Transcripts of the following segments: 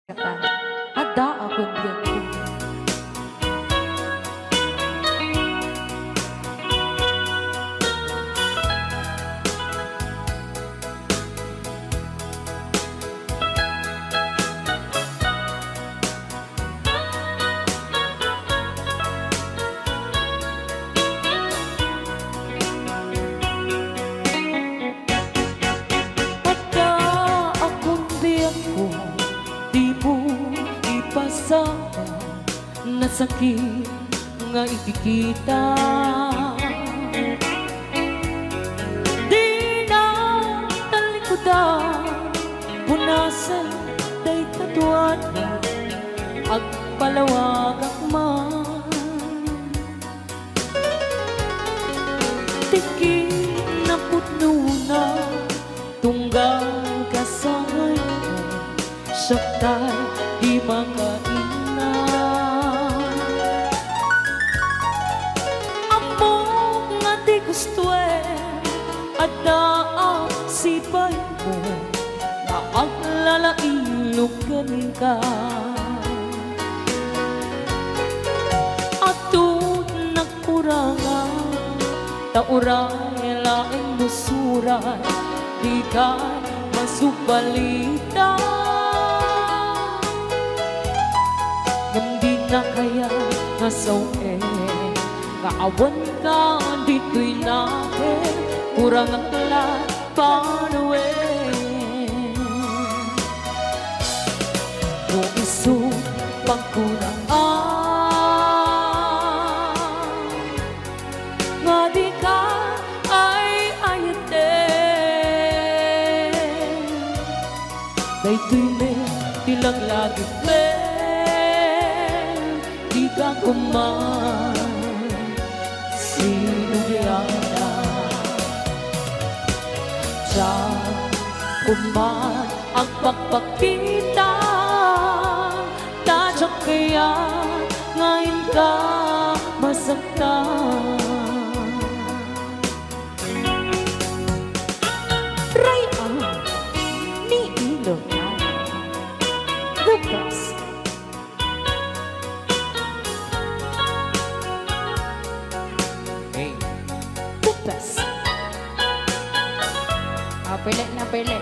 Kata, ada akong biyakin. Ada akong biyakin, di mo ipasama na sakit nga ikikita. Di na talikudan, punasan day katuana, agpalawag akman. Tiki na putno na, tunggal kasay mo, saktay di makaina. Among nga di gusto at naang sipay mo, na ang lalailugan ka. Atun nagkurangan, tauray laing musuran, di ka masubalita. Hindi na kaya nasawe, kaawan ka dito'y nakin, kurang ang lahat panawe. Kung iso pagkuraan, nga di ka ay ayatin. Dayto'y may tilang lagi di ka kuman sinugiyana. Diyan kuman ang pagpakita, tadyak kaya ngayon ka masaktan. Ryan ni Ilocano Lucas. Lucas. Pili na pili.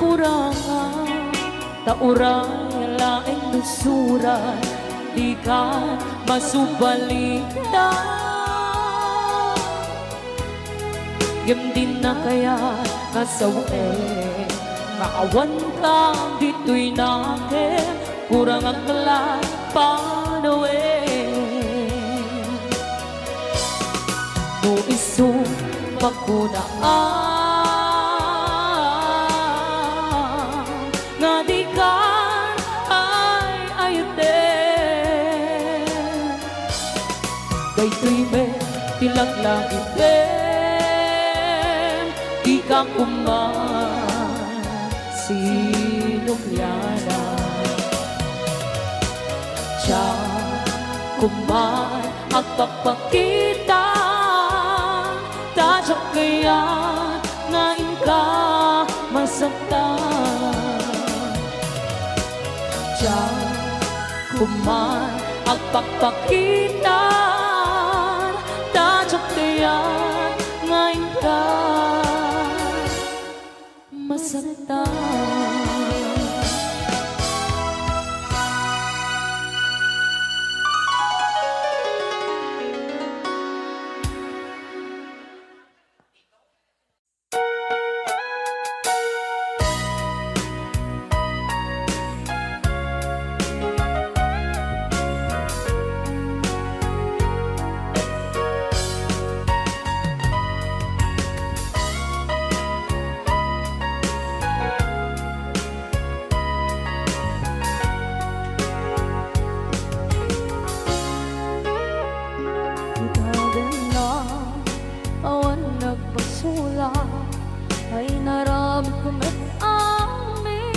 Kurangan, tauray laing lusuran, di ka masubalita. Yam din na kaya nasawe, maawan ka dito'y nakin, kurang ang lahat panawe. No iso magkunaan, nga di ka ay ayatin. Dayto'y may tilang lagi di ka kuman sinugyana. Diyan kuman ang pagpakita, tadyak kaya ngayon ka masaktan. Diyan kuman ang pagpakita, tadyak kaya ngayon ka masaktan. nagpasula ay naramit ko met amin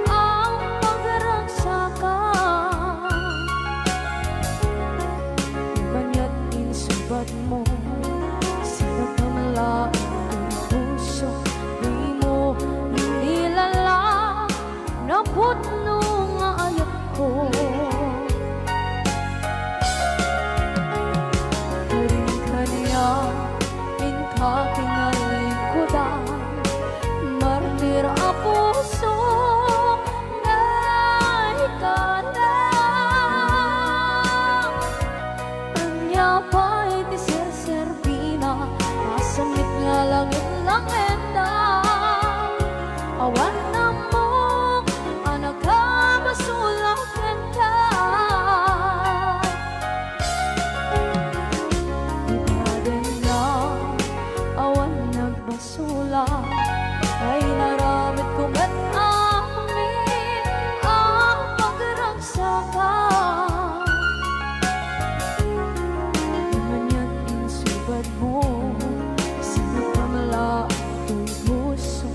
ang pagragsakan. Banya't insubat mo sinagkamala ang puso, di mo inilala na putno nga ayat ko. Katingalikudan, martir a puso na ikalang. Anya pa'y di serservina, masamit nga langit lang enda. Awan na mo, anak ka masulak enda. Sula ay naramit ko at amin ang pagragsakan. Di man yan insubad mo, sinagkamala ito'y puso,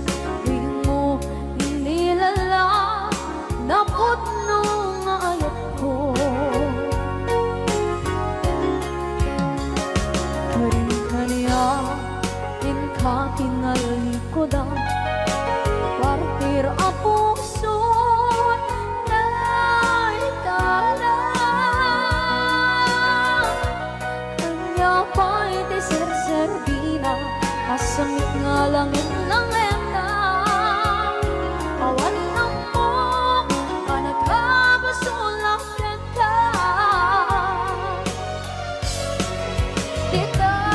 di mo inilala na putno nga ayat ko. Karin kaniya katingalikudan, partir a puso na ikalang. Kanya pa'y di serservina, kasamit nga langit lang enda. Awan na mo, kanagkabasulak enda. Dita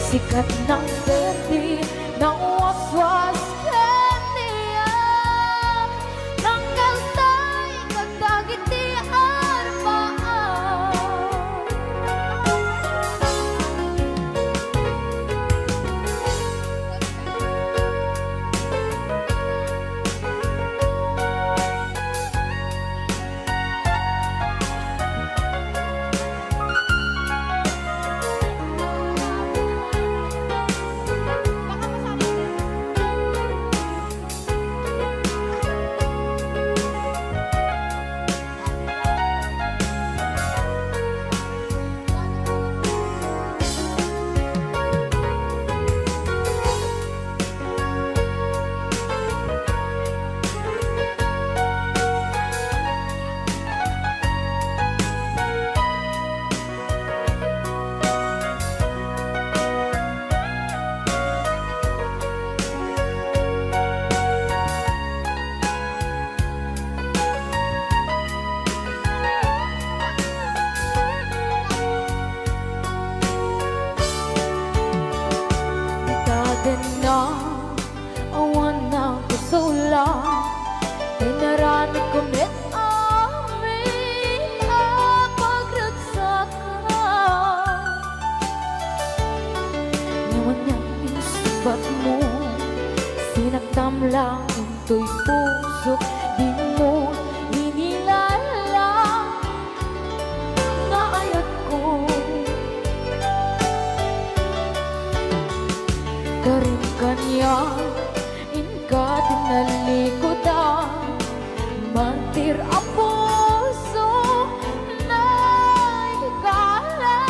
sikat ng berde ng waswas kaniya, ng kaltay kagdagit di arbaan. Na awan na kasula ay naramit ko met amin ang pagragsakan. Ngayon niyang insubat mo, sinaktam lang ito'y puso, di mo inilala na ayat ko. Karin kanya katinalikudan, martir a puso na ikalang.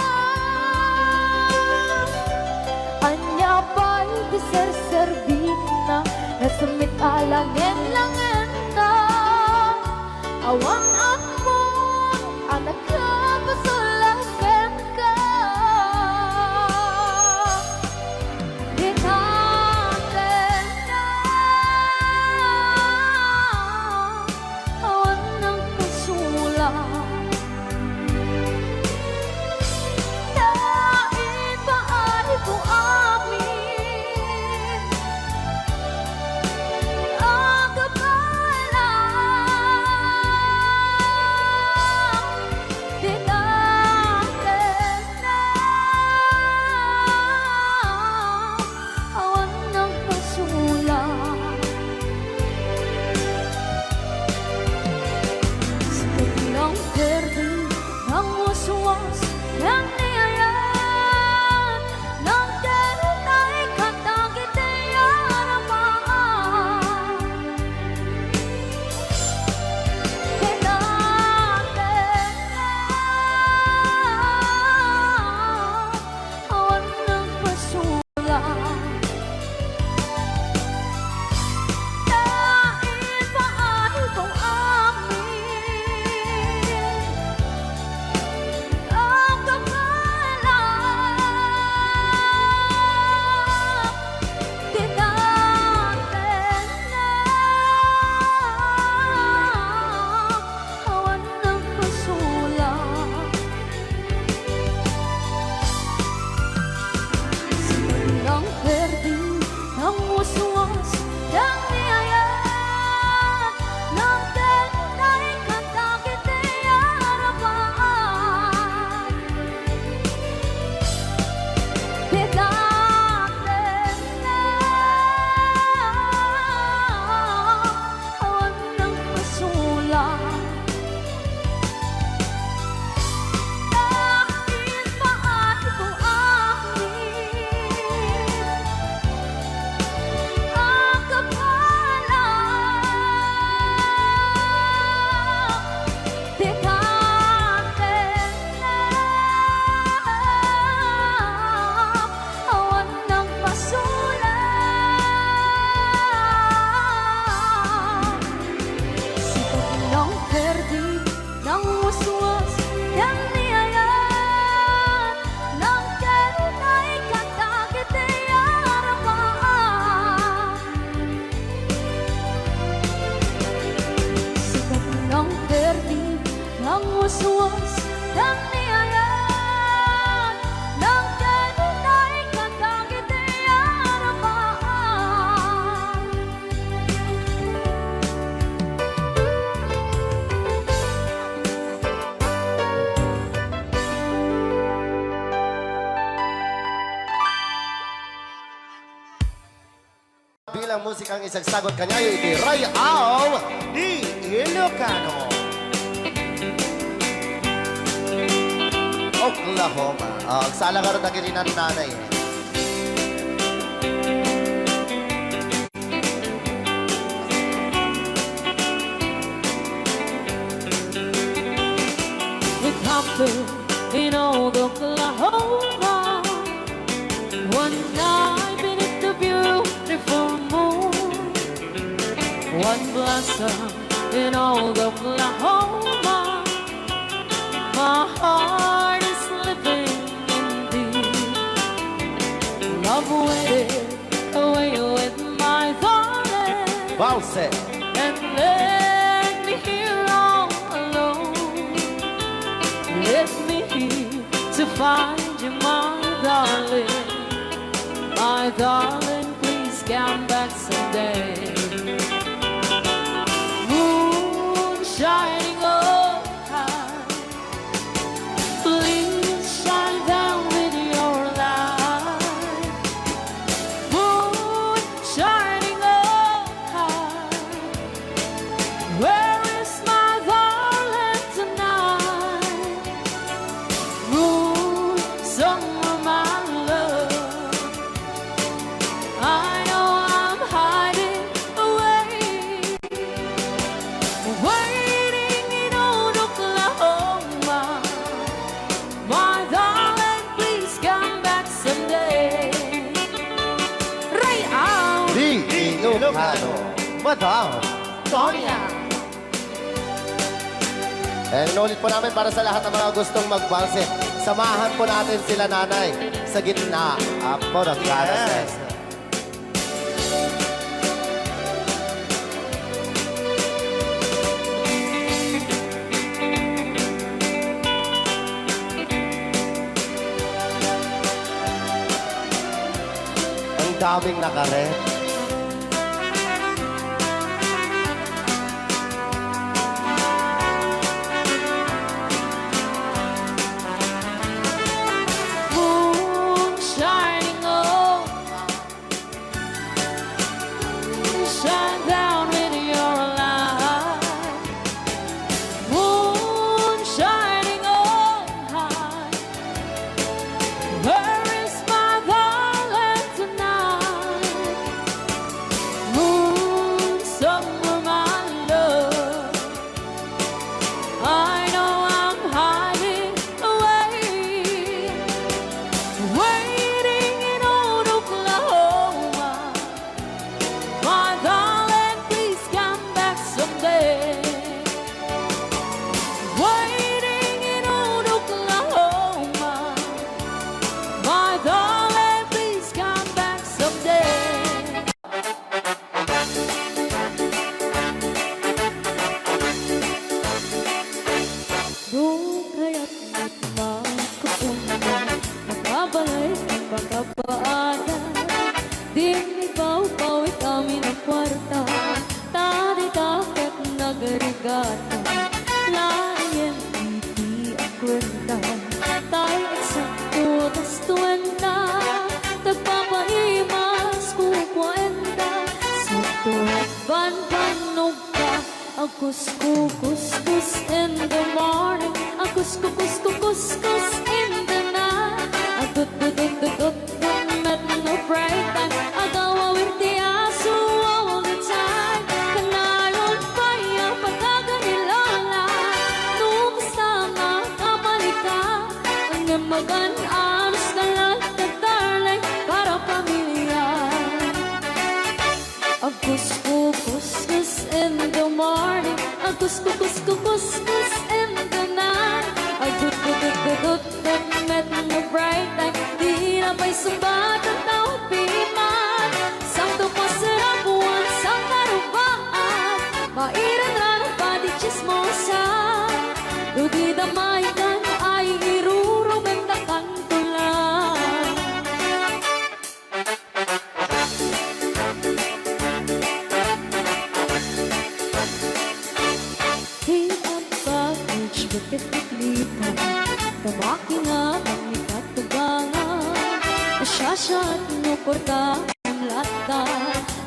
Anya pa'y di serservina, nasamit alangin langin ka. Awang ako, anak ka, pasulakin ka. ang niyayan ng kanunay katangitiyaramaan. Bilang musikang isagsagot kanyayo iti Rayaw di Ilocano. Oklahoma. Agsala ka rin na kininan nanay. It happened in old Oklahoma one night beneath the beautiful moon. One blossom in old Oklahoma. My heart is living indeed. Love waited away with my darling. Valse. And left me here all alone. Left me here to find you, my darling. My darling, please come back someday. Moon shining oh high, please shine down with your light. Moon shining oh high, where is my darling tonight? Moon, summer, my love, I know I'm hiding away, waiting in old Oklahoma. My darling, please come back someday. Rayaw Di Ilocano. Madam Tonya. Inulit po namin para sa lahat ng mga gustong magbalse. Samahan po natin sila nanay sa gitna po ng Yes. Ang daming nakaret. moon shining oh, shine down with your light. Moon shining oh high, where is my darling tonight? Moon, summer, my love, I know I'm hiding away, waiting in old Oklahoma. My darling, please come back someday. Waiting in old Oklahoma. My darling, please come back someday. Doon kaya't magkapunta, makabalik ang pagkapaanan. Dinipaw-pawi kami ng kwarta, tadi-takot nagarigata. Layan iti ang kwenta, tayo eksakto tas tuwenta. Tagpapahimas kukwenta, sakto ban-banog ka. Akus-kukus in the morning, akus-kukus in the night. Agut-gut-gut-gut met no break time, agawawirti aso all the time. Kanayon pa yung pagkaganilala, nung kasama kapalika. Ang magan-anos na lang na darling, para pamilya. Agus-kukus in the morning, agus-kukus in the night. Agut-gut-gut met no break time, di na may sumbat at naupiman. Sakto pa sarap buwan sa karubaan, mairan na ng pati chismosa. Dudi damay ka na Sa makina ang ikatabangan Asyasya at nukorta ang lata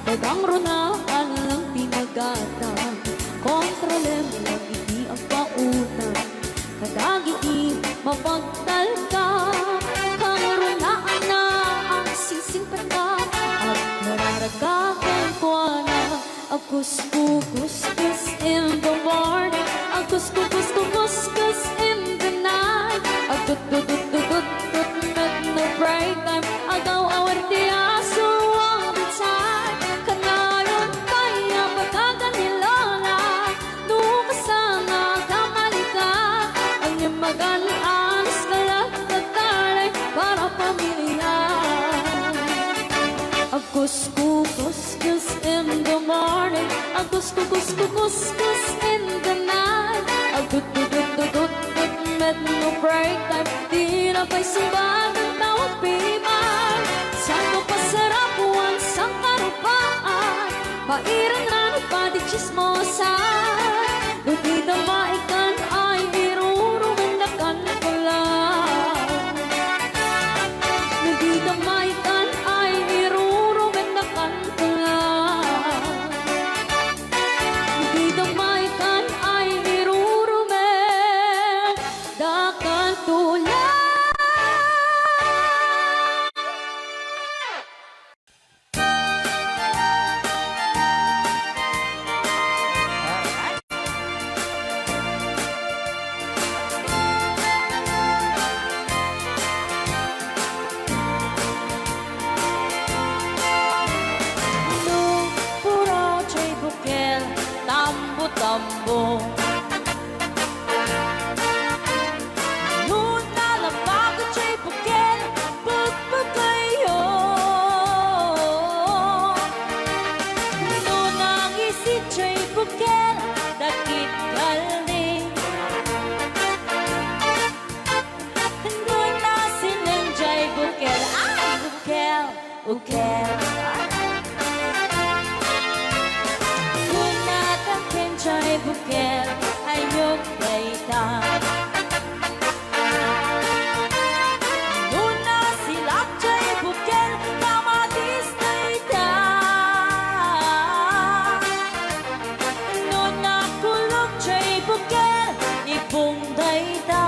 Dagang ronaan lang tinagatan Kontrolem lang iti ang pautan Kadagiti mapagtal ka Kang ronaan na ang sising pata At nararagahan ko na Agus-gus in the morning Agus-gus in the night Agud-gud-gud-gud-gud no break time Agaw-awar di aso ang bitay Kanayon kaya pagkaganilala Nukasana kamalika Ang imagalaan Iskalat at talay para pamilya Agus-gus in the morning Agus-gus in the night Agud-gud-gud-gud-gud no break time Di na pa'y sumbag ang tawag piman Saan ko pasarap buwan sang karupaan Pairan na nagpadik chismosan Nung di na maikan ay irurumandakan ko lang Nung di na maikan ay irurumandakan ko lang Nung di na maikan ay irurumandakan ko lang puro chay bukel, tambo-tambo Noon nalabag at chay bukel, pagpagayo Noon ang isip chay bukel, dakit galing Noon na silang chay bukel, ay bukel, bukel Chay bukel ayok gaita Nuna silap chay bukel kamatis gaita Nuna kulog chay bukel ipong gaita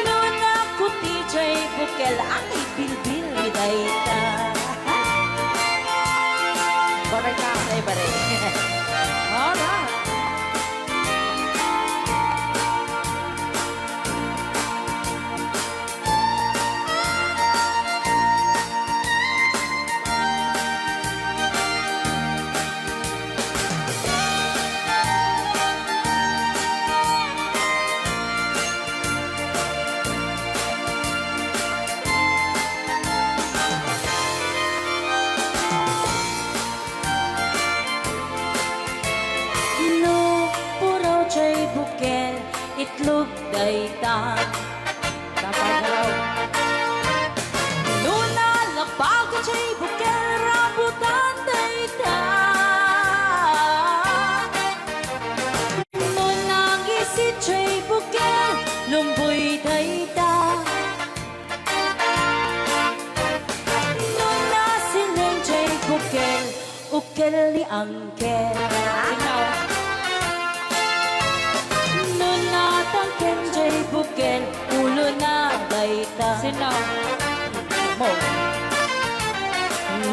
Nuna kuti chay bukel ang ibilbil gaita Baray ka, baray. Alright. Chay bukel, itlog dayta Kapagaraw Nuna lapag chay bukel, rambutan dayta Nuna gisit chay bukel, lumboy dayta Nuna siling chay bukel, ukel ni angkel Tangken jay bukel, ulo na gaita Sinaw mo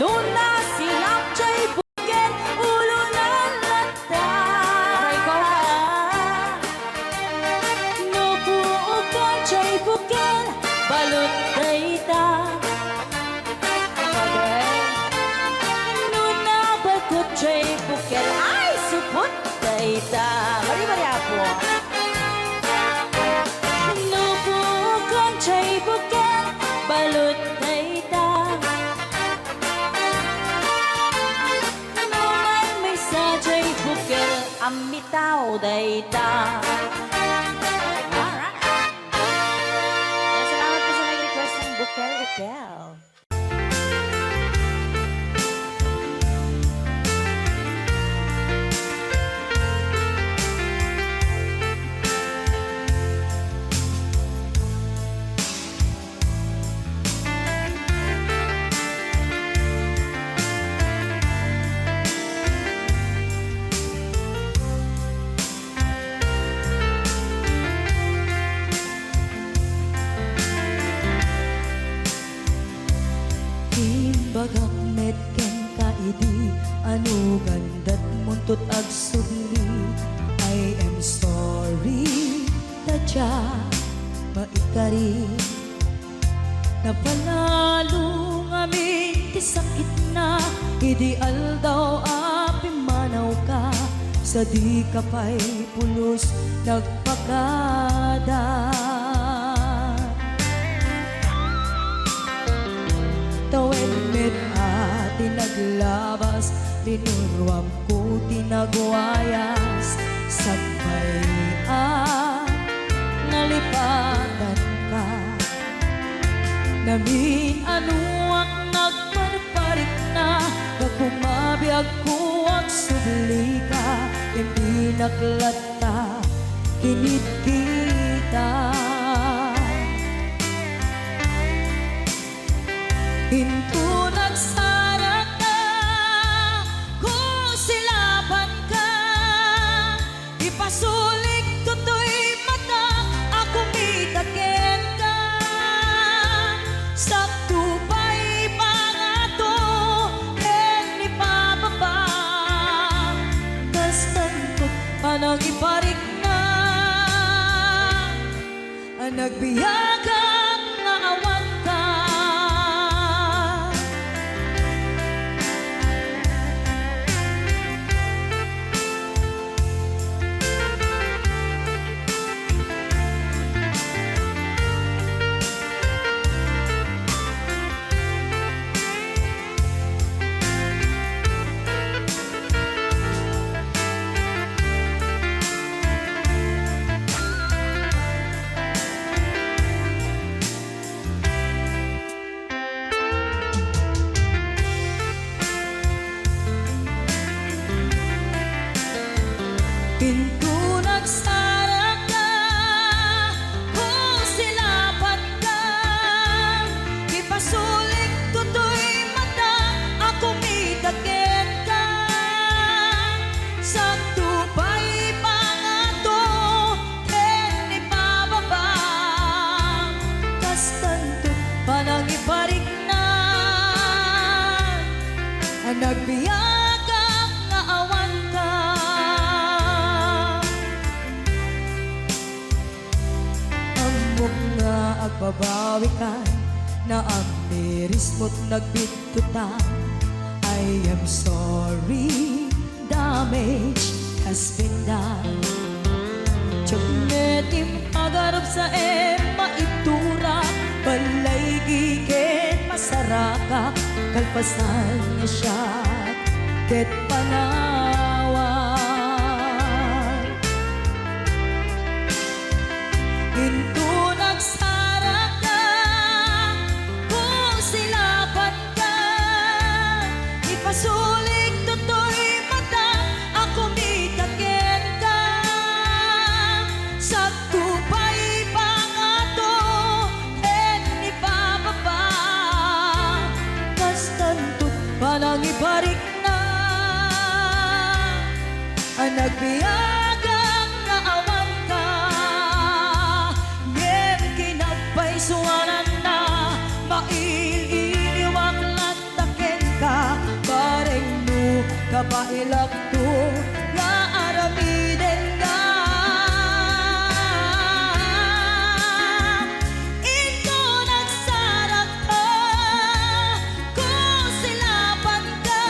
Luna silap jay bukel, ulo na lata Nubuukan jay bukel, balot gaita Luna bakot jay bukel, ay supot gaita Mari-mari ako Chay bukel, balot dayta Naman may sa chay bukel, amitaw dayta Alright Salamat po sa nag-request ng bukel-ukel bali Napalalong amin ti sakit na Ideal daw api manaw ka Sa di ka pa'y pulos nagpakada Tawid mit ati naglabas Linurwam ko tinagwayas Sagbay nalipatan ka Namin anuak nagparparik na Nagkumabiyag ko ang subli ka Hindi naklata kinit kita Hinto nagsara ka Kung silaban ka Ipasulik tutoy mata Ako mitakin ka Sakto pa'y pangato Ken ipababa Kastantot panang iparik na Ang nagbiyagang nga awan ka Pinto nagsara ka Kung silaban ka Ipasulik tutoy mata Ako mitakin ka Sakto pa'y pangato Ken ipababa Kastanto panang iparik na Ang nagbiyagang nga awan ka nga agbabawi ka na ang miris mo't nagbitutan I am sorry, damage has been done Tiyagnetim agarap sa maitura Balay gigen masaraka Kalpasan niya siya ket panawan Hinto nagsara ka Kung silaban ka Ipasulik tutoy mata Ako mitakin ka Sakto pa'y pangato Ken ipababa Kastantot panang ibarik na Ang nagbiyagang nga awan ka Suwanan na maililiwag latakin ka Bareng mo kapailak to na aramiden ka Ito nagsarap ka Kung silaban ka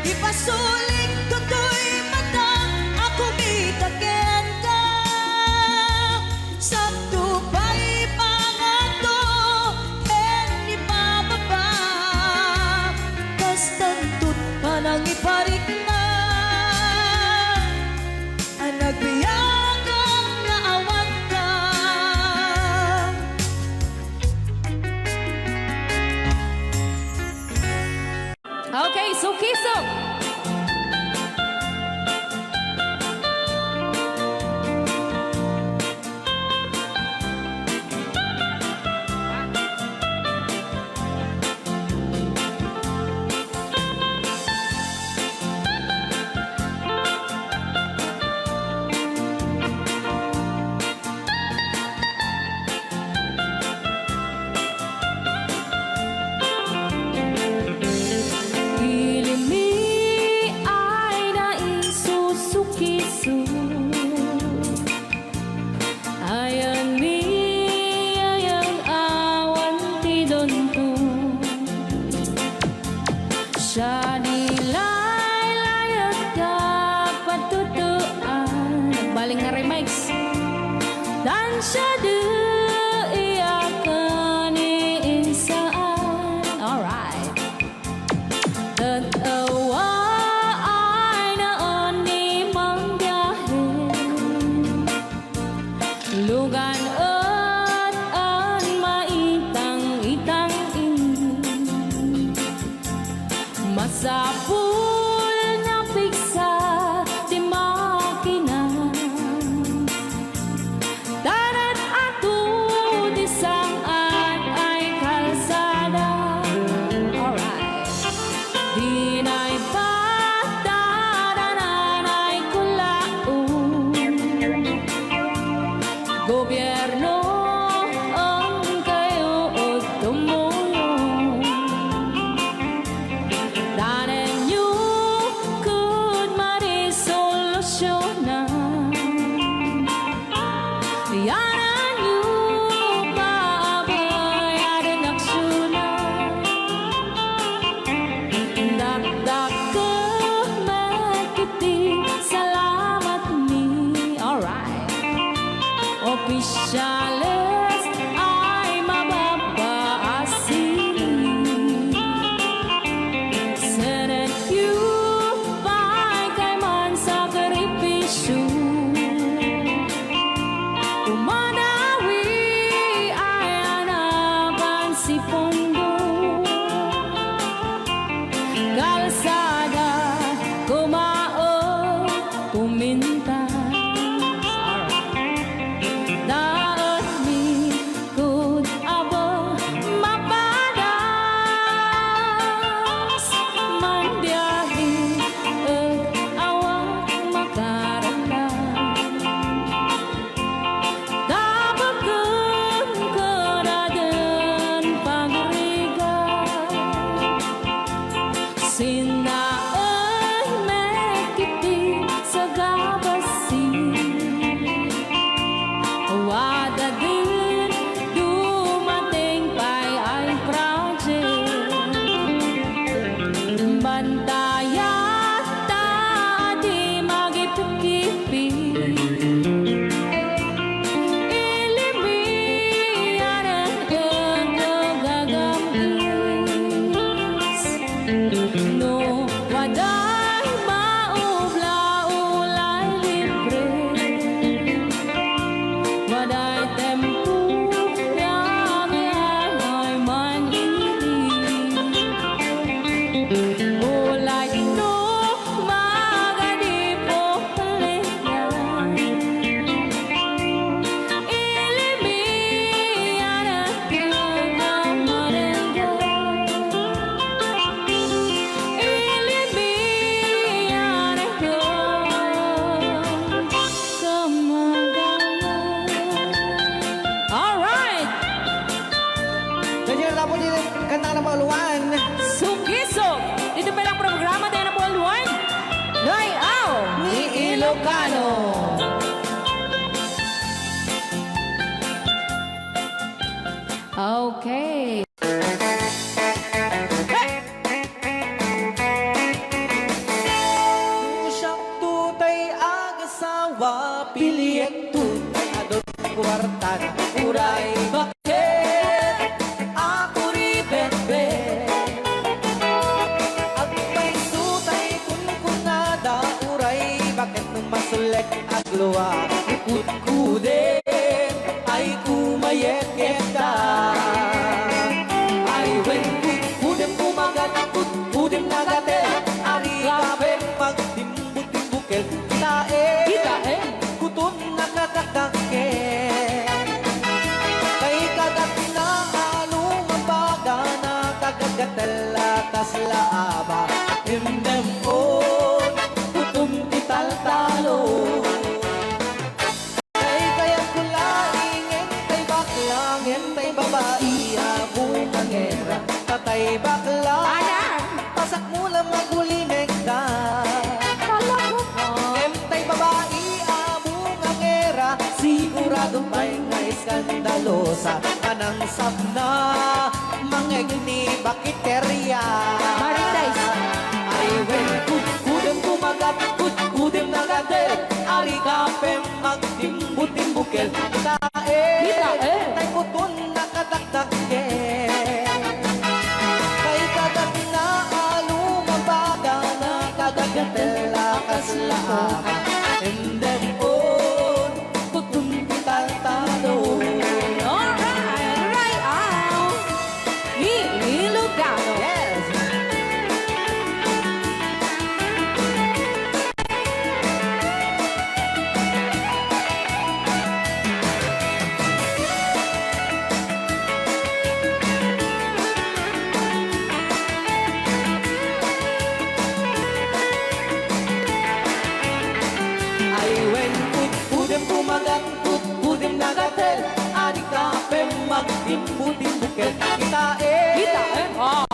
Ipasulik tutoy mata Ako mitakin ka Sakto pa'y pangato Ken ipababa Kastantot panang iparik na nga remix. Tansya di iyakan iinsaan. Alright. Tatawa ay naon ni manggahin. Lugan at an maitang-itang ingin. Masapul na piksa di makina. Darat ato di saan ay kalsada. Alright. Di na'y patadanan ay kulaon. Gobyerno ang kayo o tumulong. Tanan nyo kud marisolusyonan. Yanan nyo maabayaran aksyonan. Dakdak ka magkiti, salamat mi. Alright. Opisyales ay mababaasin. Senate you pa'y kay man sa sakripisyo. Umanawi ay anaban si Pondo. Kalsada, kumao, kumintas. Daot ni kud abo mapadas. Mandiyahi at awak makaramdam. Dabagan ko na din pagrigan. Sinaon mekiti sa gabasin. Wada din dumating pa'y ay project. Bantayan ta di magipikipi. Ilimihan ang gagamis. No, waday maubla-ulay libre. Waday tempo yang ay manili. Ulay no magadipo palitan. Ilimihan ang gagamarengga. Ilimihan ang gagamarengga. Alright! Ganyan na po din ang kanta ng mga luwan. Sugisog! Dito pa lang programa tayo na po alwan. Nayaw ni Ilocano. Okay. Siyang tutay ang asawa, piliyek tutay adot kwarta na uray. Bakit ako ribet-bet? At may tutay kunkunada uray. Bakit nung masulek agluwa ikut-kudin ay kumayet-yet ka. Ay when kudem kumagat kudem nagate. Ari kapen magtimbuk-timbukel kitae kutun nakakakake. Kay kagat na anong mabaga na kagagatela kaslaaba. Indemon kutum tital-talo. Kaya kulaing entay baklang entay babae abong angera. Tatay bakla pasak mo lang magulimek ka. Entay babae abong angera. Sigurado pa'y nga iskandalosa. Anang sapna mangeg ni bakiterya. Marites. Ay when kudem kumag pumagat, kutkudim na gade, ari kapem magtimbut-timbukel. Tae, tay kutun nakadakdake. Kay kagat na alumabaga, nakadagatel lakas lahat. And then on, kutun tal-talo. Alright, right out. Ilocano. Yes! I went kudem kumagat, kudem nagatel, ari kapem magtimbu-timbukel. Kita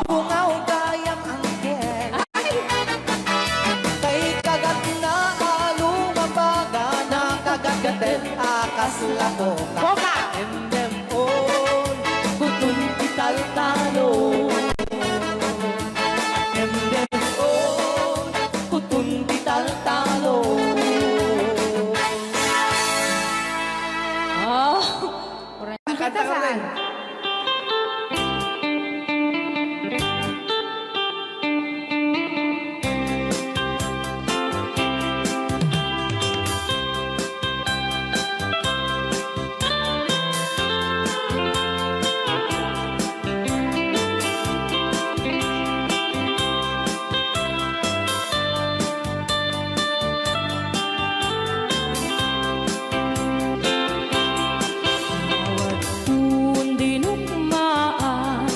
bungaw kayang angkel. Kay kagat na alumabaga, nakagagatel, akas lakoka. And them on, kutun ital-talo. And them on, kutun ital-talo. Oh, Kanta ka rin. Bawat un dinukmaan,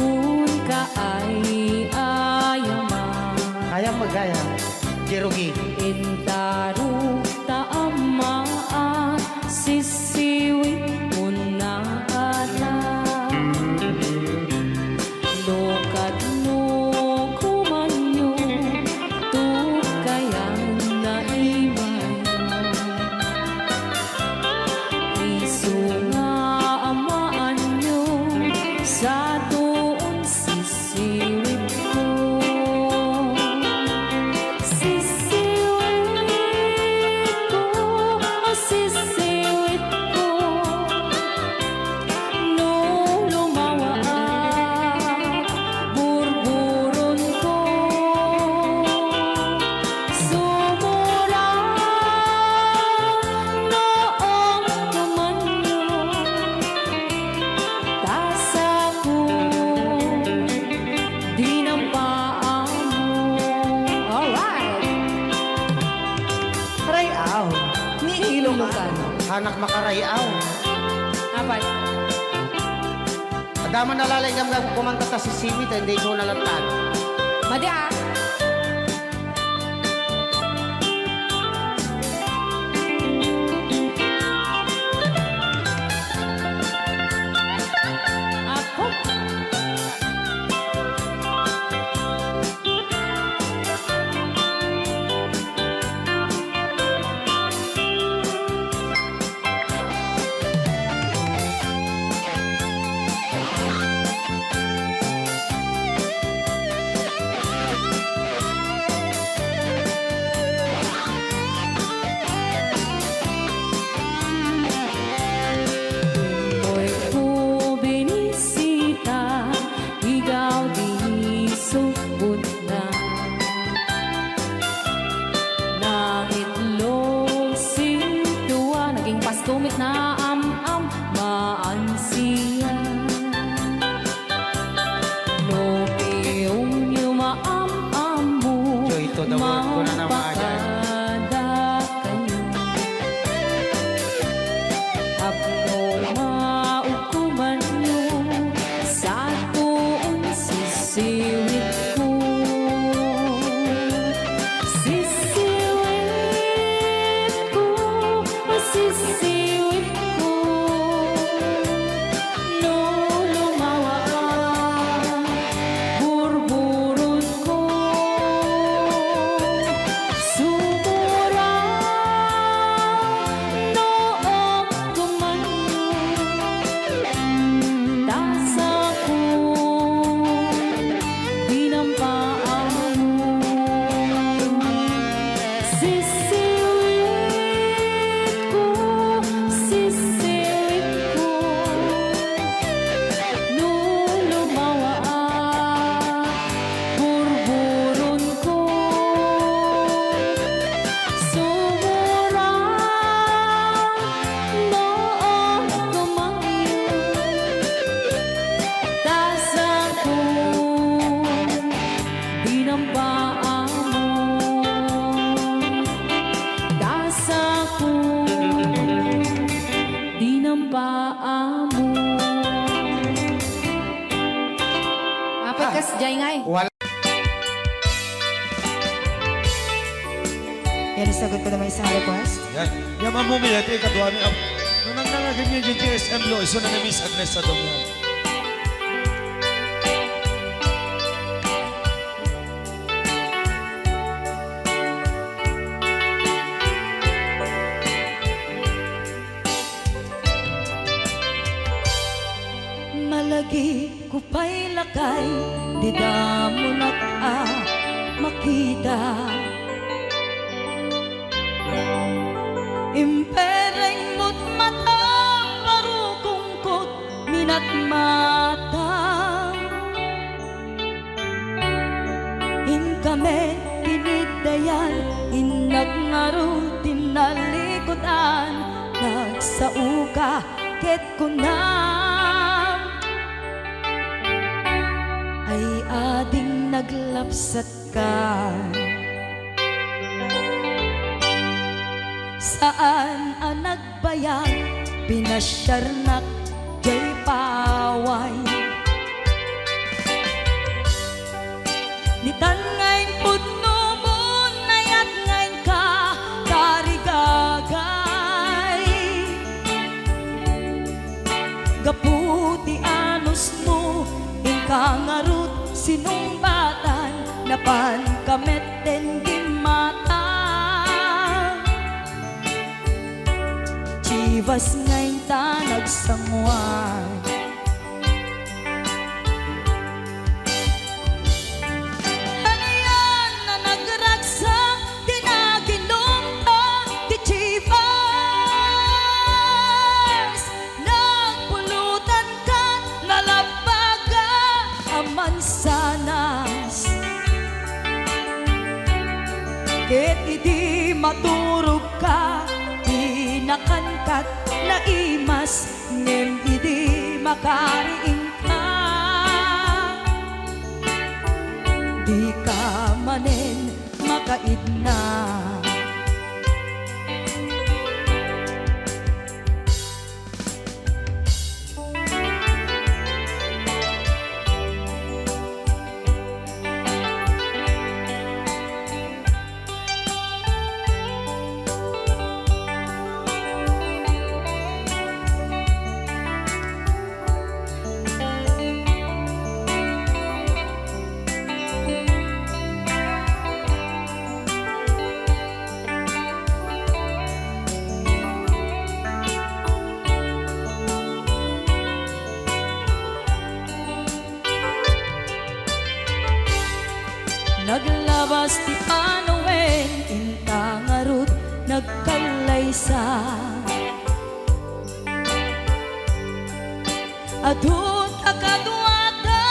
un kaay ayaman. Kaya magaya. Jerogi. Intaro taamaan, sisiwit mo na ala. Lokat no kumanyo, tukayan na imayo. Isu nga amaan nyo, sa doon sisiwit ko. Sisiwit ko, sisiwit ko. No lumawa burburon ko. Sumura noong tumanyo, tasa ko dinampaan mo. Alright! Rayaw. Ni Ilocano. Hanak makarayaw. Apay. Adaman nalalay nga kumanta ta si Simit, hindi ko nalantan. Madi ah. Ako. Hoy ko binisita, ikaw di subot na. Nang itlog sintuwa, naging pastumit na am-am, maansiya. No piyong yumaam-am mo, Joy to the world ko na naman. mapakada kayo. Apno maukuman nyo, sa tuon sisiwit ko. Sisiwit ko, sisiwit ko. No lumawa burburon ko. Sumura noong tumanyo, Yan ang sagot ko naman isang request. Yan. Yan mamumili. Ito yung kaduha niya. Nung nangangaganyan yung GSM lo, iso na na-miss Agnes sa dong yan. Malagi ko pa'y lakay, di da mo makita. Impereng mo't matang parukungkot minat mata. In kami tinidayan, inagnaro tinalikutan, nagsauka ket kunam. Ay ading naglapsat ka. Saan ang nagbayag, pinasyarnak jay paway. Nitan ngayon pudno mo, nayat ngayon ka, karigagay. Gaputi anos mo, ingkangarut sinumbatan, napan kamet den di mata. Chivas ngayon ta nagsangwan. Ano yan na nagragsak, di na ginumpa, di Chivas. Nagpulutan ka, nalabaga, aman sanas. Ket idi maturog ka, nakankat na imas, ngem idi makariing ka. Di ka manen makaidna. Naglabas ti Panoen, intangarut nagkalaysa. Adun akaduada,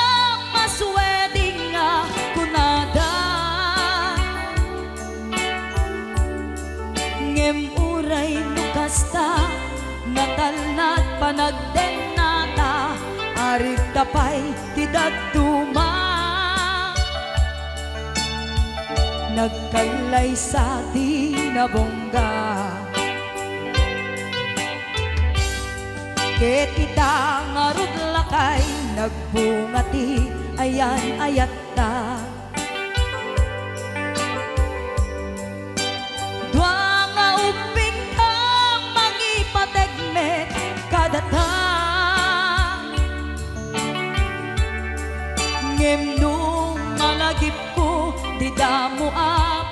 masweding nga kunada. Ngem uray nukasta, natalnat panagdenata, arig tapay ti daduma. Nagkalay sa di nabongga. Ket ita ngarud lakay, nagbungati ayan ayat ta. Dua nga uping ka, mangipategmet kadata. Ngem nung malagip ko, di damo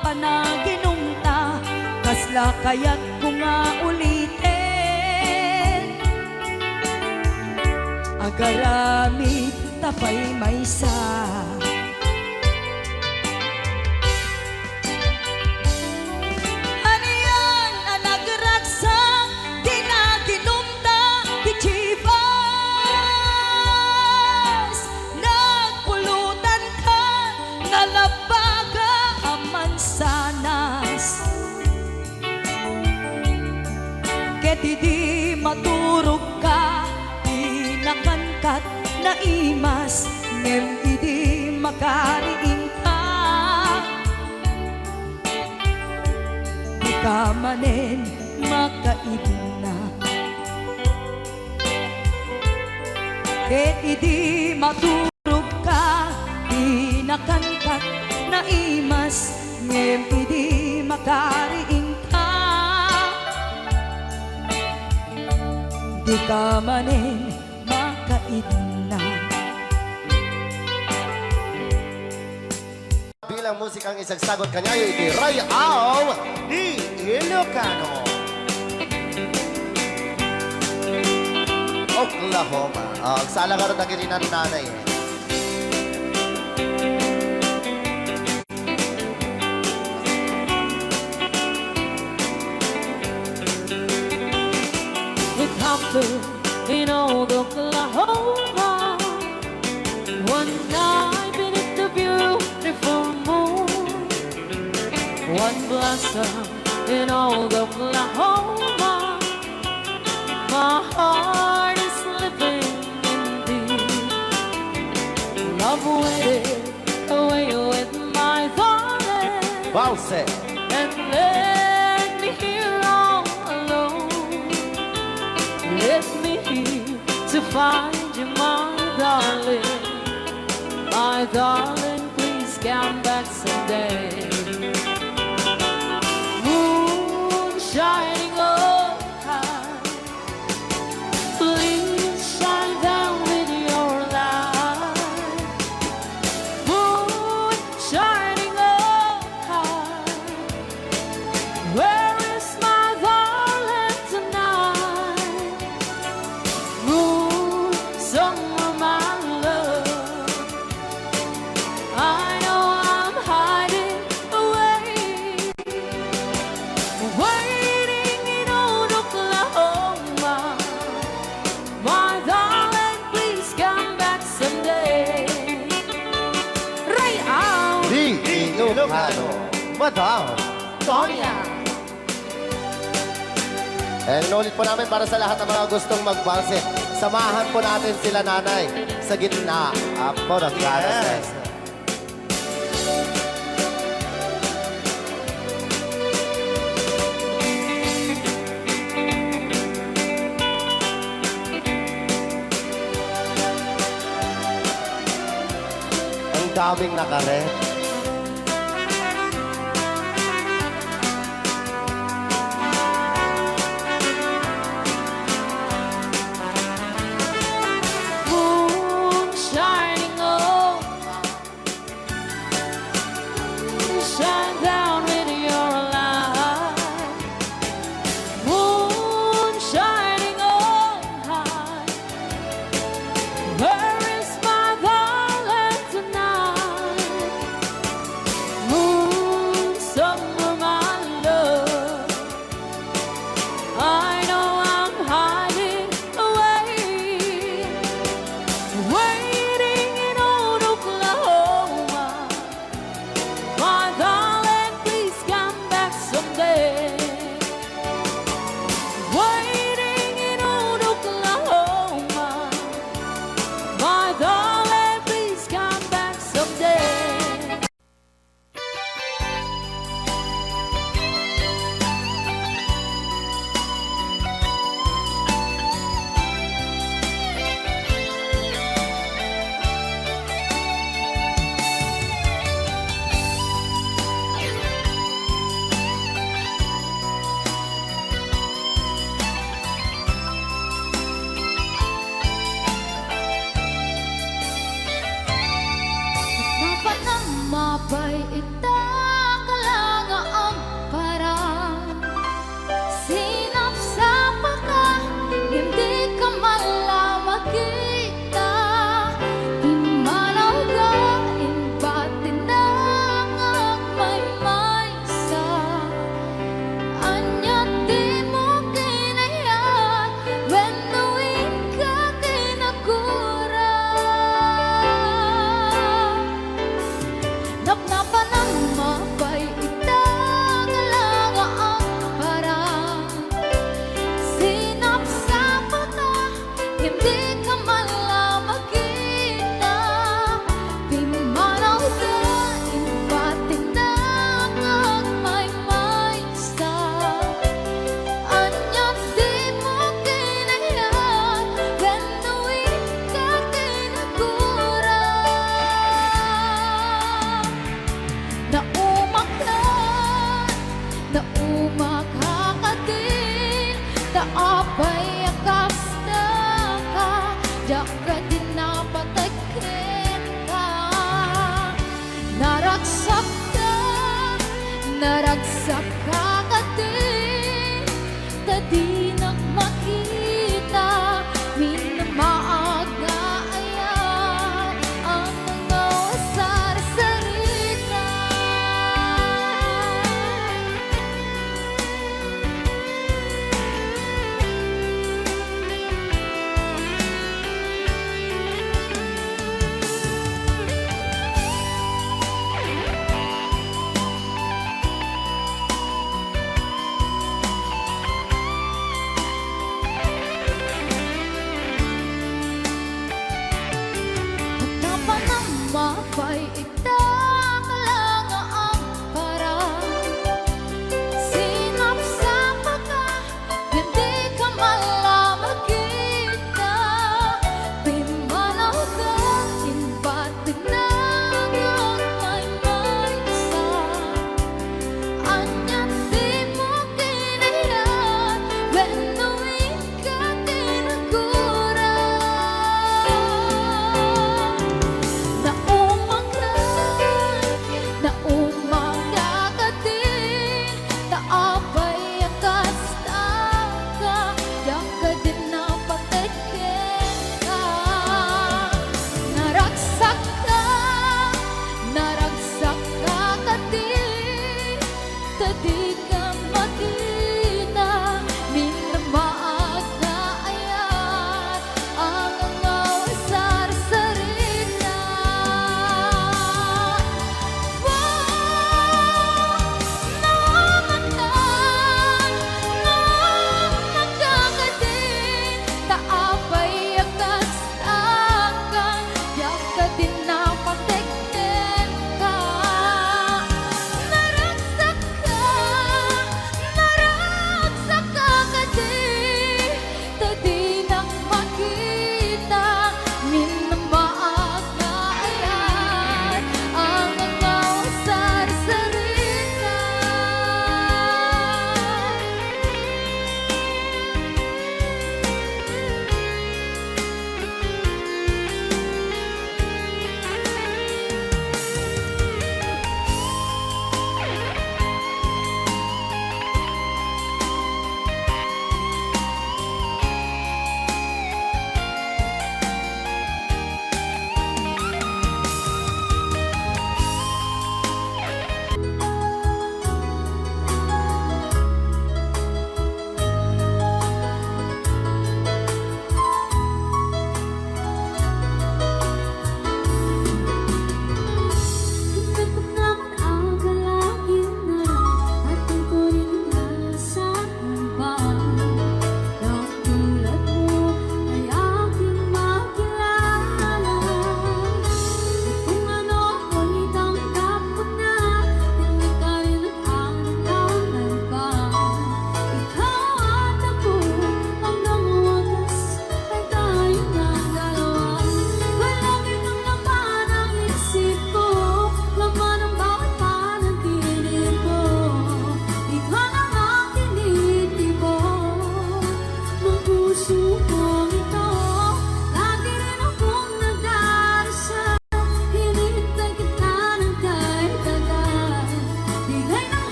panaginungta, kasla kaya't ko nga ulitin. Agaramit tapay maysa. Ano yan ang nagragsak, di na ginumta, di Chivas. Nagpulutan ka, nalabaga, aman sanas. Ket di maturog ka, di nakankat na imas, ngem idi makariing ka. Di ka manen makaidna. Ket idi maturog ka, di nakankat na imas, ngem idi makariing ka di ka manin makaidna. Bilang musikang isagsagot kanya, iti Rayaw ni Ilocano. Oklahoma. Ang sala ka rin na kininan nanay. With Compton in old Oklahoma, one night beneath the beautiful moon, one blossom in old Oklahoma, my heart is living in thee. Love waited away with my darling, Bause. and let me here all alone. Let me here to find you, my darling. My darling, please come back someday. Moon shining oh high, please shine down with your light. Moon shining oh high, where is my darling tonight? Moon, somewhere my love, I know I'm hiding away, waiting in old Oklahoma. My darling, please come back someday. Rayaw Di Ilocano. Madam. Sonia. And inulit po namin para sa lahat ng mga gustong magbalse. Samahan po natin sila nanay sa gitna. Apo ng yes. Ang daming nakaret. Moon shining oh, shine down with your light. Moon shining oh high, where is my darling tonight? apay akasta ka, jaka din napatay kita. Naragsak ka din, tadi nak makita, minamaaga ayan ang mga wasar-sarita.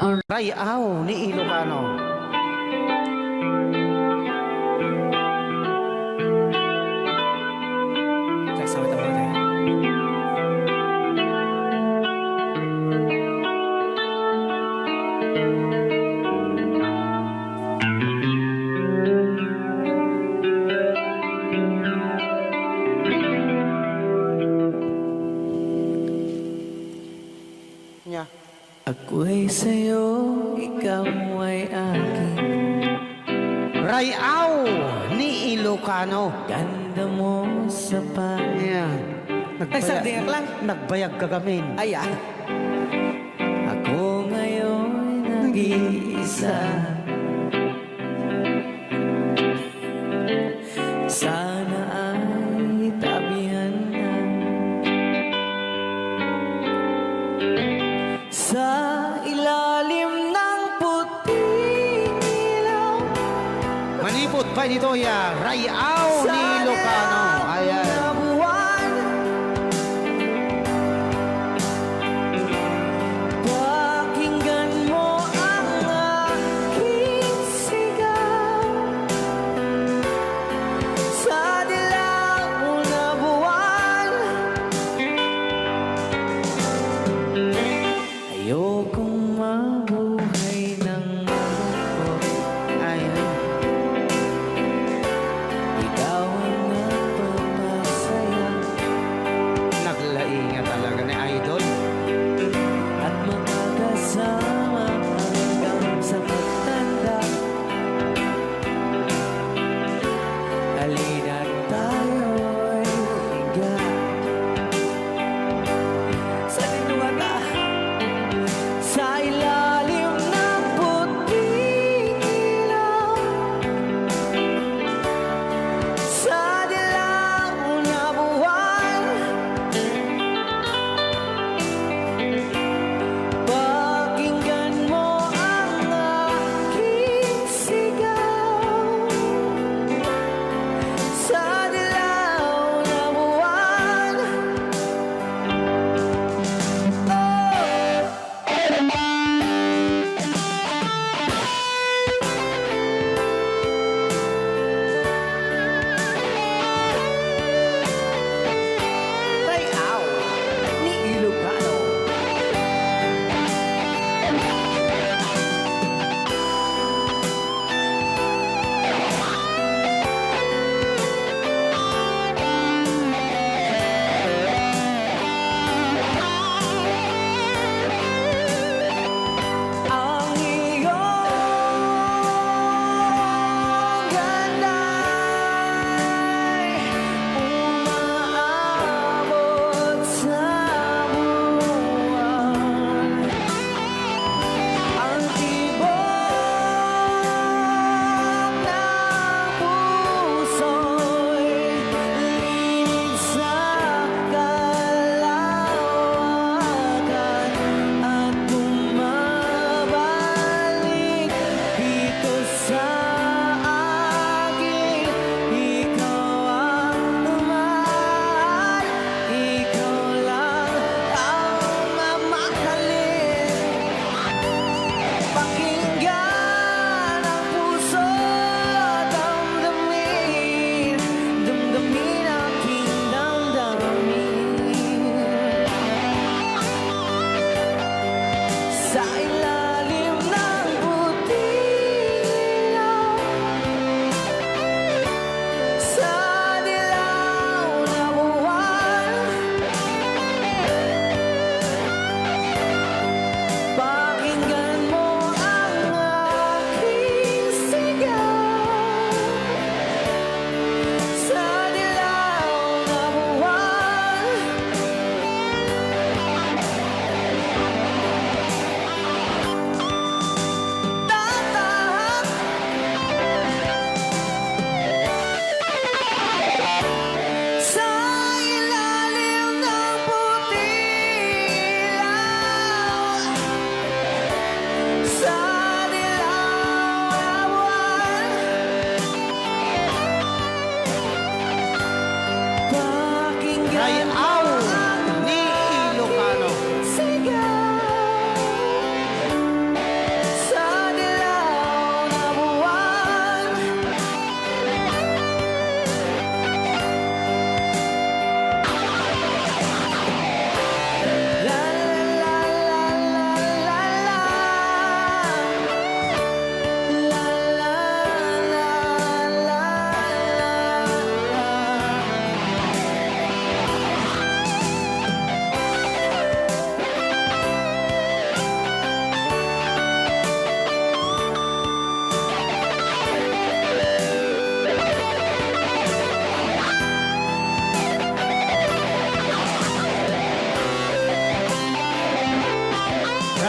Rayaw ni Ilocano. Sagsawit ang mga Nya. Ako'y sa'yo, ikaw ay akin. Rayaw ni Ilocano. Ganda mo sa Yan. Ay, sardinyak lang. Nagbayag kagamin. Ay, ah. Ako ngayon nag-iisa. Sana ay tabihan na sa ilalim ng puting ilaw. Manipot pa dito ya. Rayaw ni Ilocano. Ayan. Pakinggan mo ang aking sigaw sa dilaw na buwan. Ayokong mabuhay ng malungkot. Ayan. Ikaw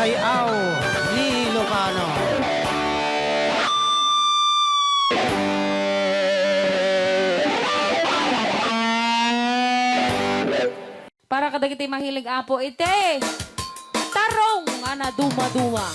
Rayaw ni Ilocano. Para kadagiti mahilig apo ite. Tarong ana duma-duma.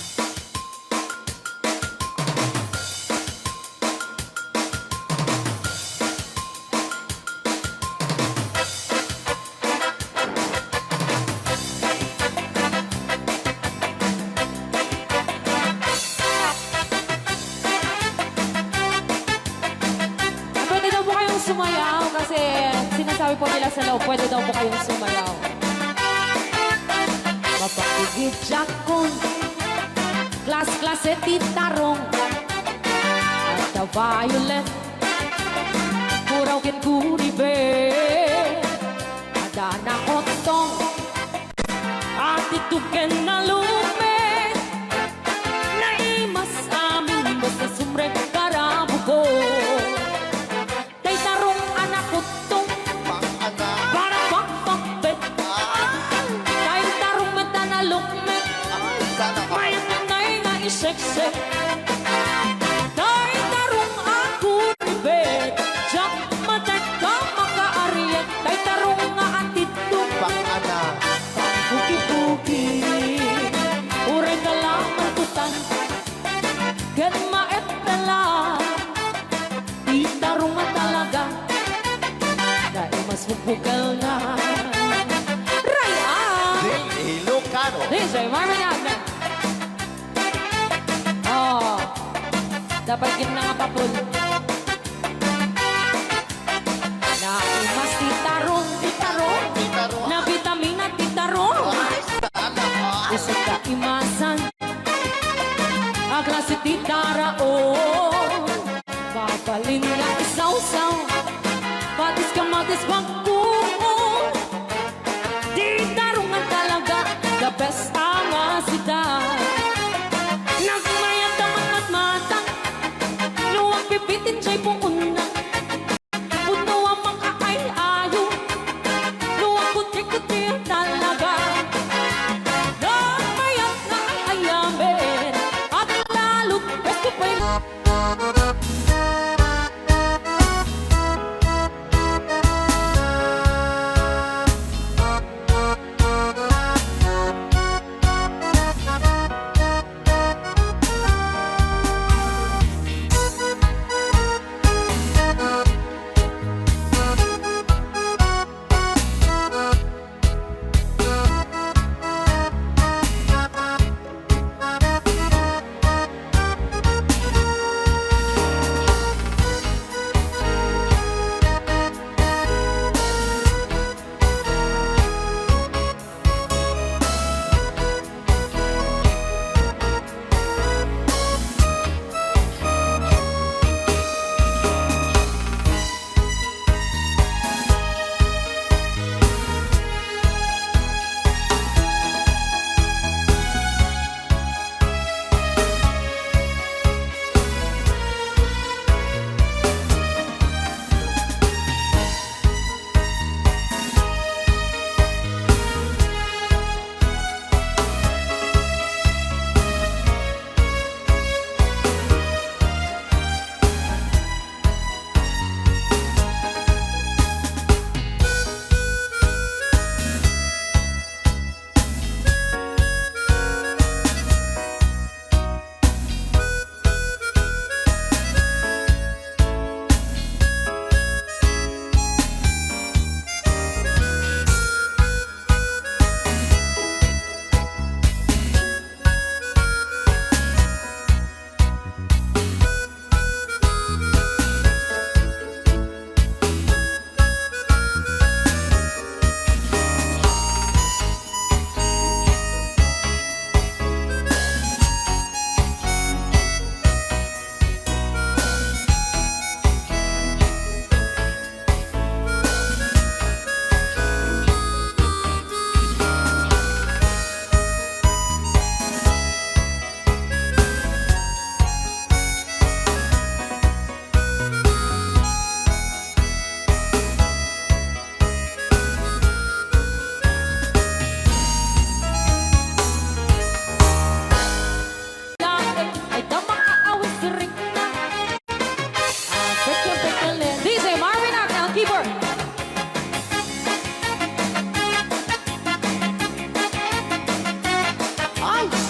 Pwede daw po kayong sumayaw kasi sinasabi po nila sa loob, pwede daw po kayong sumayaw. Mapakigit jakon, klas-klase titarong, at the violet, puraw kin kuribe, ada na kotong, at ituken na lume, naimas amin basta sumrek karabugo. Tay tarong anak kotong, Pang-ana. para pakpakbet, tay tarong meta na lukmet, Sana ka. may tunay na iseksek. Tay tarong ako ribet, jak matek ka makaariet, tay tarong nga atito, Pang-ana. buki-buki, uray ka lang mantutan, gan maet na lang, di tarong nga talaga, dahil mas hupukal na. Raya! Ilocano. DJ Marvin Agna. Oh, dapat gina nga papul. Na imas titarong, titarong, Titarong. na vitamina titarong. Sana ka. Isip ka imasan, agrasi titara oh. Papalin na isaw-saw, patis ka matis pagkuon. Titarong nga talaga, the best ang asidad. Nagmayat naman at matang, luwag pipitin siya'y puunang. Puno ang mga ay-ayo, luwag kuti-kuti talaga. Nagmayat na ang ayamin, at lalo't besto pa'y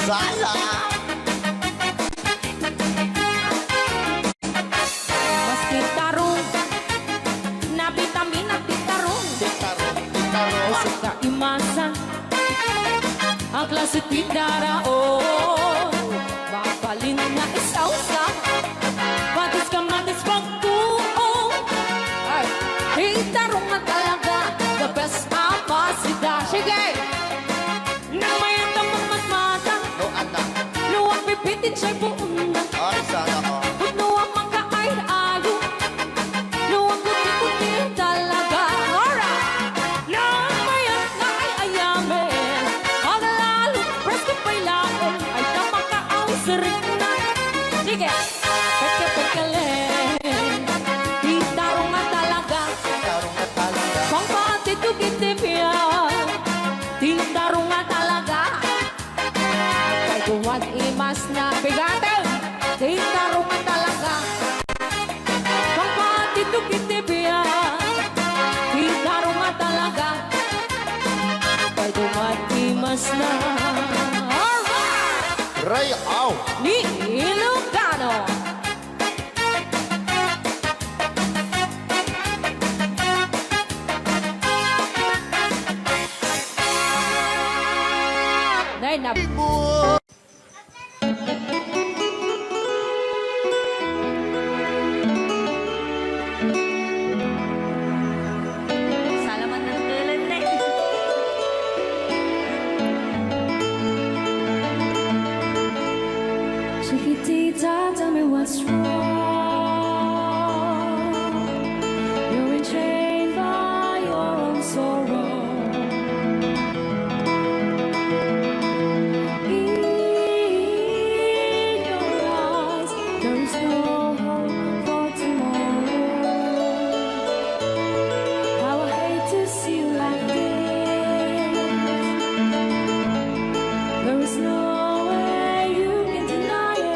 Sala! Mas kitarong, na vitamina titarong. Titarong, titarong. Usap ka imasan, ang klase tindaraon. Babalin na isausa, patis ka matis pagkuong. Ay, titarong na talaga, the best amasida. Sige! Nang may tamang matmata, No, anak. luwag pipitin siya'y buong na. Ay, sana ko. Puno ang mga ay-ayo, luwag kuti-kuti talaga. Alright! Nang mayat na ay ayamin, ang lalo presko pa'y laon, ay tamang ka-ausarin na. Sige! Pagka-pagkalin, itarong nga talaga, Titarong na talaga. pang patitugit-tipiyan, tintarong nga talaga. Kay tuwag imas na bigatin, tintarong nga talaga. Pang patitugit-tipiyan, tintarong nga talaga. Kay tuwag imas na. Alright! Ray, aw! Ni Ilocano. Nay na. Salamat ng tulad na Chiquitita, tell me what's wrong. You're enchained by your own sorrow. In your eyes, there is no hope for tomorrow. How I hate to see you like this. There is no way you can deny it.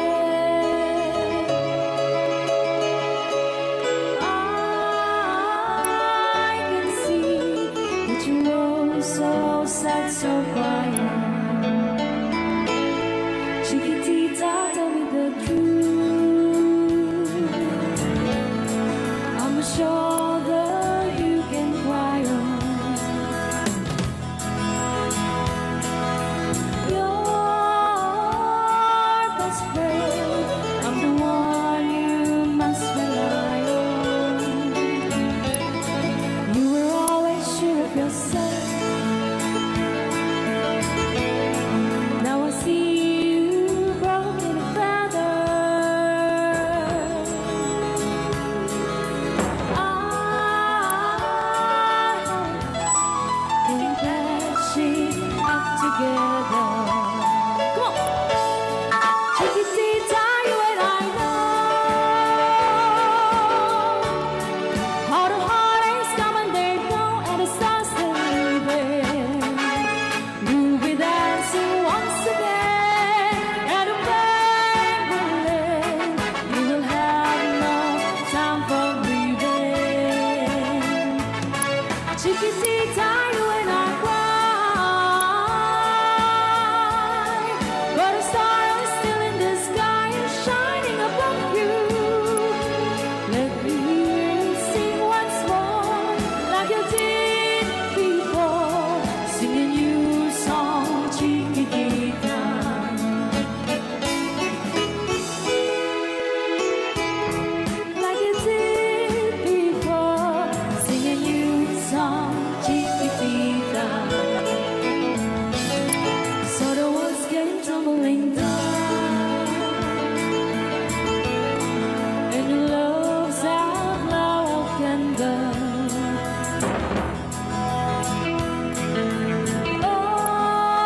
I can see that you are so sad, so quiet. Chiquitita, tell me the truth. I'm a shoulder you can cry on. Your best friend, I'm the one you must rely on. You were always sure of yourself. Now I see you broken and feathered. I think that she up together. Come on, Chiquitita, you and I know how the heartaches come and they go, and the stars they're leaving. We'll be dancing once again, and the pain will end. You will have no time for grieving. Chiquitita, you and I cry, but a star is still in the sky and shining above you. Let me hear you sing once more, like you did before, sing a new song, Chiquitita. Like you did before, sing a new song, Chiquitita. So the walls came tumbling down, and your love's outlaw candle.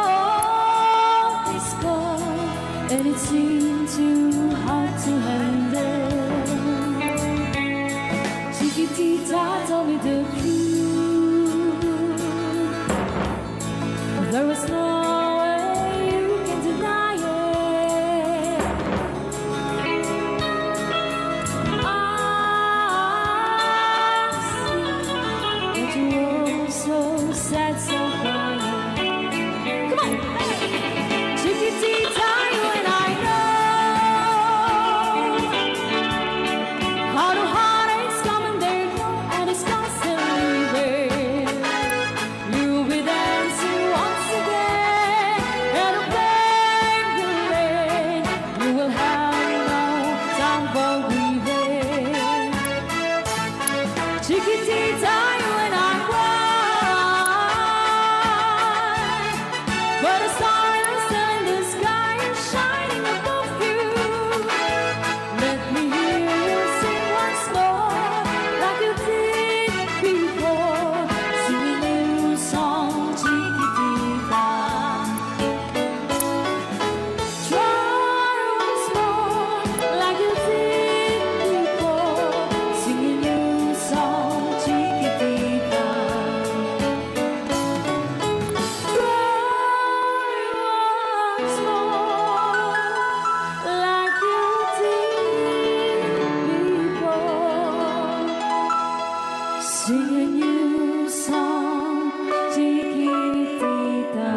Oh, it's cold, and it seemed too hard to handle. Chiquitita, tell me the truth. There was no way you can deny it. I see that you were so sad, so quiet. Come on, Chiquitita. but a star is still in the sky and shining above you. Let me hear you sing once more, like you did before. Sing a new song, chiquitita. Try once more, like you did before. Sing a new song, chiquitita. Try once more, like you did before. Sing a new song, chiquitita.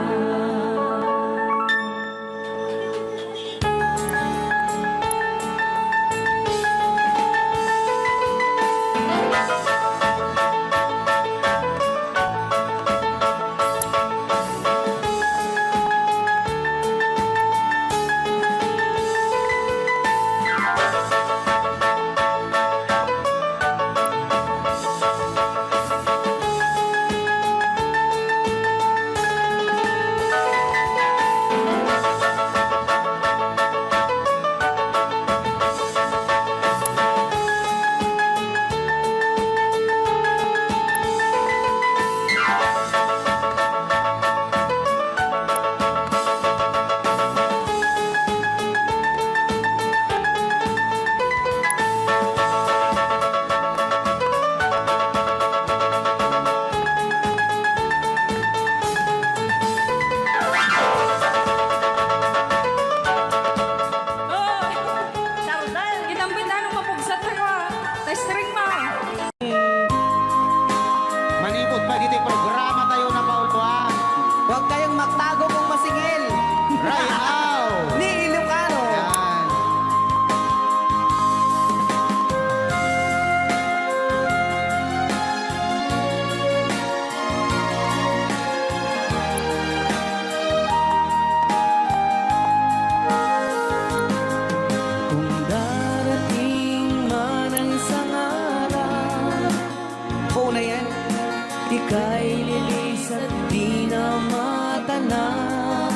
Ginampin na nung mapugsat na ka. Testring ma. Manipot pa dito yung programa tayo na paulpuan. Huwag kayong magtago kung masingil. Ray Au! Ni Ilocano. Yan. Kung darating man ang isang araw, oo na yan, ika'y lilis at di na matanaw.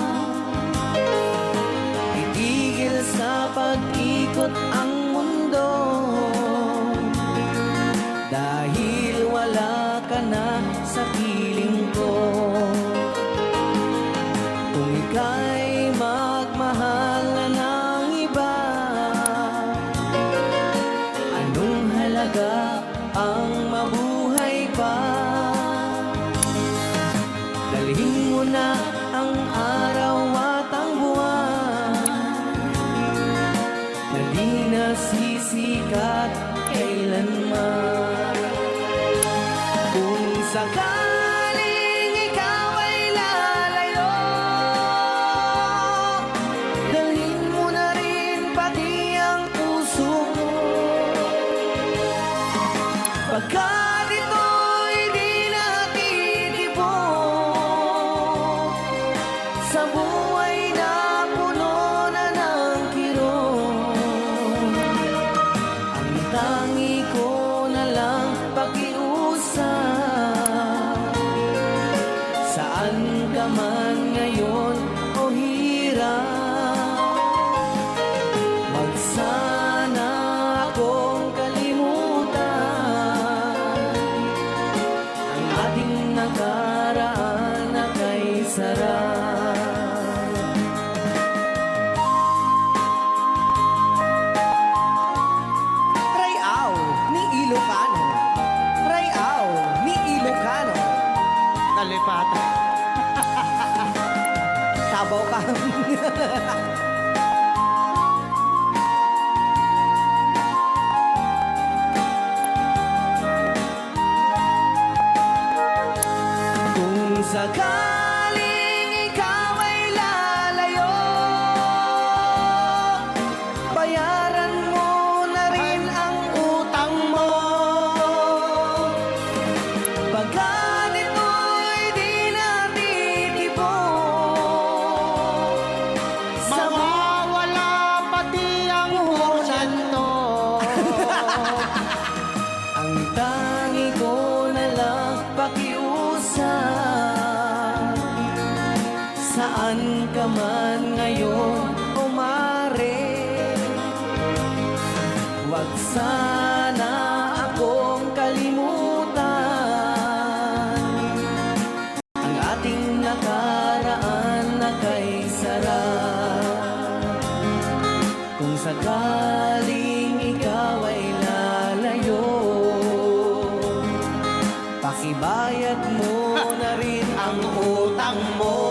Itigil sa pag-ikot ang mundo, dahil wala ka na sa piling ko. Kung ika'y magmahal na ng iba, anong halaga ang mabuhay pa? Dalhin mo na ang araw at ang buwan, na di nasisikat kailanman. Kung sakaling ikaw ay lalayo, dalhin mo na rin pati ang puso mo. Pagkat ito'y di natitibok sa buhay na puno na ng kirot, ang tangi ko na lang pakiusap. Saan ka man ngayon o hirap, wag sana akong kalimutan ang ating nakaraan na kay sarap. Rayaw ni Ilocano. Rayaw ni Ilocano. Nalipatan. Tabaw ka. Kung sakaling ikaw ay lalayo, bayaran mo na rin ang utang mo. Pagkat ito'y di natitibok sa Mawawala pati ang hunan to. ang tangi ko na lang pakiusap. Saan ka man ngayon o mare, huwag sana akong kalimutan. Ang ating nakaraan na kay sarap. Kung sakaling ikaw ay lalayo, pakibayad mo na rin ang utang mo.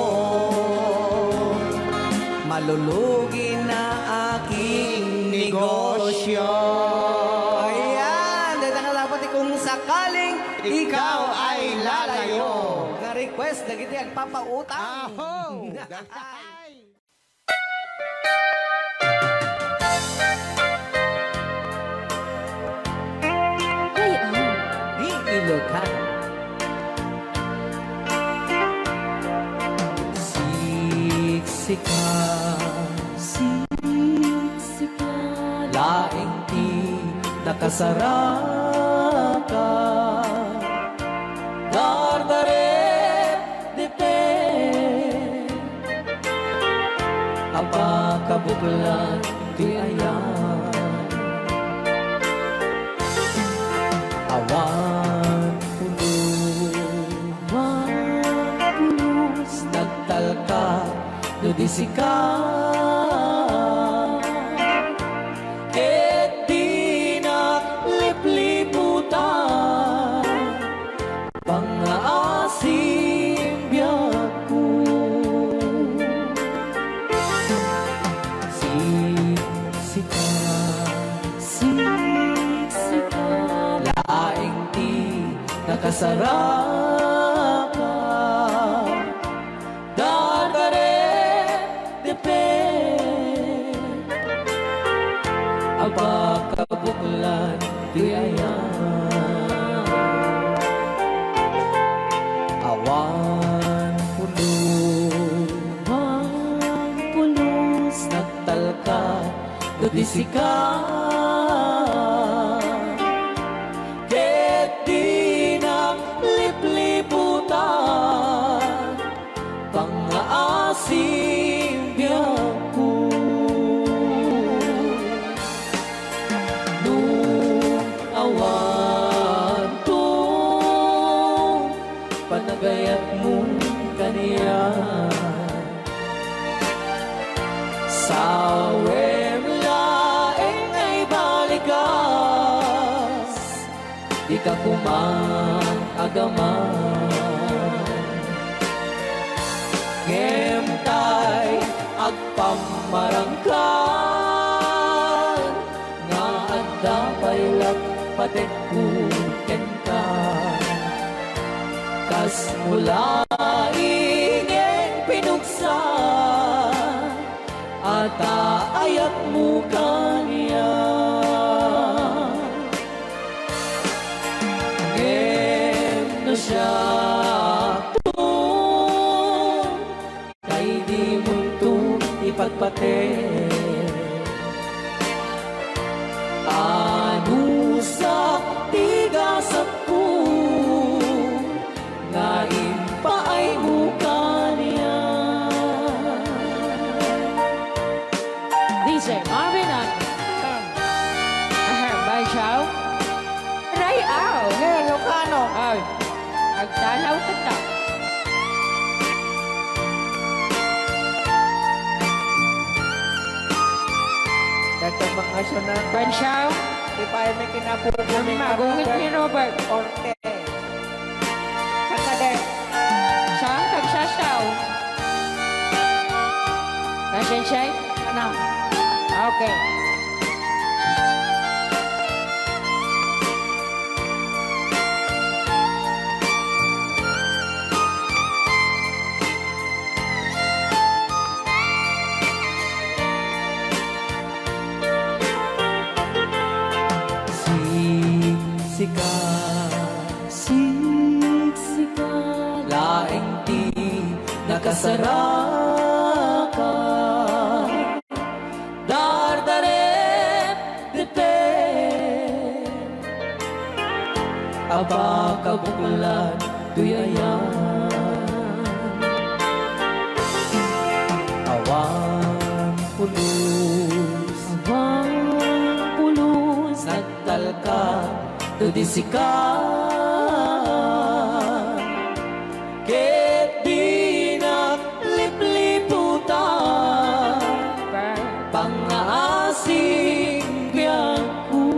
Malulugi na aking negosyo. Ayan, dahil nga dapat kung sakaling ikaw ay lalayo. Na-request na kita ang papautang. Ay, ah. Di Ilocan. Siksika, Siksika. laing di nakasaraka. Dardaret dipe, apakabuklan di ayan. Awan pulos, nagtalka, nudisika. Ket di naglipliputan, pangaasim biyak ko. Siksika, Siksika. laing di nakasaraka. Dardaret dipe, abakabuklan di ayan. Awan pulos, nagtalka, dudisika. Ket di naglipliputan, pangaasim biyak ko. Nung awan to, panagayat mo kaniya. Sa laeng ay balikas, di ka kumang-agaman. Ngemtay agpamarangkan, nga adda paylak patek kuken ka. Kas mula ingen pinuksa, at ayat mo kaniya. Ngem na siya kay di mo ito ipagpate. Ano sa tigasat ko, nga impaay mo kaniya. DJ Marvin at Bay Chow. Ray Ao. Ngayon, Lucano. Ay, agtalaw ka ta. Dagdag mga sunan. Ben Chow. Di pa ay may kinabubunin Kami magungit ni Robert. Orte. Kakade. Siya, tagsasaw. Kasensay? Ano? Okay. Siksika, Siksika. laing di nakasaraka. Dardaret dipe, abakabuklan tuyayan. disikan ket di naglipliputan pangasing biyangku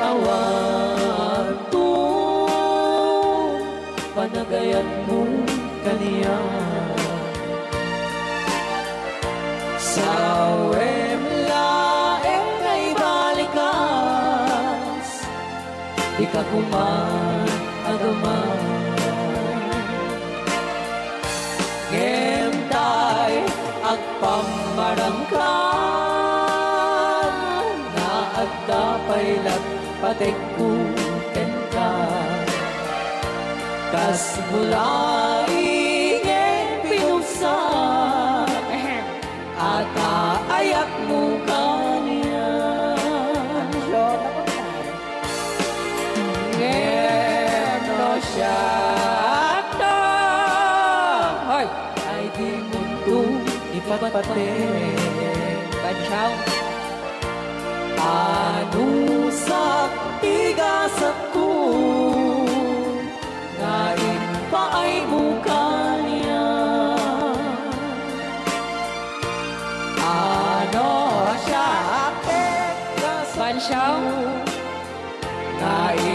awan to panagayan mo kaniya sa laeng ay balikas di ka kuman agaman ngentay agpamarangkan na agdapay lat patek ko kenta kas mulai ngeng pinuksan at aayat mo kanya ngem no siya hoy ay di mundo ipatpate Bansyang anu sa tigasat ko ngayon pa ay mukanya ano siya Bansyang ngayon